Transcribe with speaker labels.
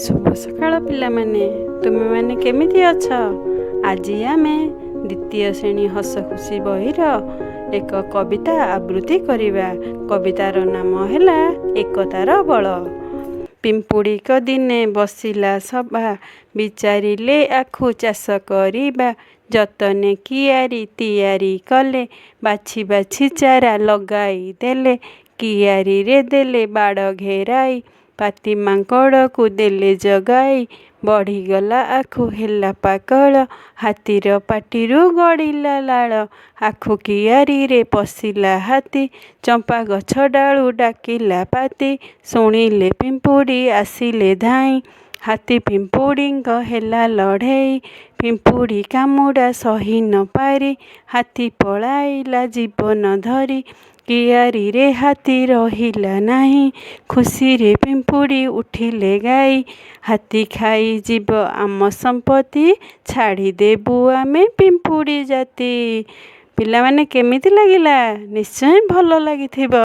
Speaker 1: ଶୁଭ ସକାଳ ପିଲାମାନେ, ତୁମେମାନେ କେମିତି ଅଛ? ଆଜି ଆମେ ଦ୍ୱିତୀୟ ଶ୍ରେଣୀ ହସ ଖୁସି ବହିର ଏକ କବିତା ଆବୃତ୍ତି କରିବା। କବିତାର ନାମ ହେଲା ଏକତାର ବଳ। ପିମ୍ପୁଡ଼ିକ ଦିନେ ବସିଲା ସଭା, ବିଚାରିଲେ ଆଖୁ ଚାଷ କରିବା। ଯତନେ କିଆରି ତିଆରି କଲେ, ବାଛି ବାଛି ଚାରା ଲଗାଇ ଦେଲେ। କିଆରିରେ ଦେଲେ ବାଡ଼ ଘେରାଇ, ପାତି ମାଙ୍କଡ଼କୁ ଦେଲେ ଜଗାଇ। ବଢ଼ିଗଲା ଆଖୁ ହେଲା ପାକଳ, ହାତୀର ପାଟିରୁ ଗଡ଼ିଲା ଲାଳ। ଆଖୁ କିଆରିରେ ପଶିଲା ହାତୀ, ଚମ୍ପା ଗଛ ଡାଳୁ ଡାକିଲା ପାତି। ଶୁଣିଲେ ପିମ୍ପୁଡ଼ି ଆସିଲେ ଧାଇଁ, ହାତୀ ପିମ୍ପୁଡ଼ିଙ୍କ ହେଲା ଲଢ଼େଇ। ପିମ୍ପୁଡ଼ି କାମୁଡ଼ା ସହି ନ ପାରି, ହାତୀ ପଳାଇଲା ଜୀବନ ଧରି। କିଆରିରେ ହାତୀ ରହିଲା ନାହିଁ, ଖୁସିରେ ପିମ୍ପୁଡ଼ି ଉଠିଲେ ଗାଇ। ହାତୀ ଖାଇଯିବ ଆମ ସମ୍ପତ୍ତି, ଛାଡ଼ିଦେବୁ ଆମେ ପିମ୍ପୁଡ଼ି ଜାତି। ପିଲାମାନେ କେମିତି ଲାଗିଲା? ନିଶ୍ଚୟ ଭଲ ଲାଗିଥିବ।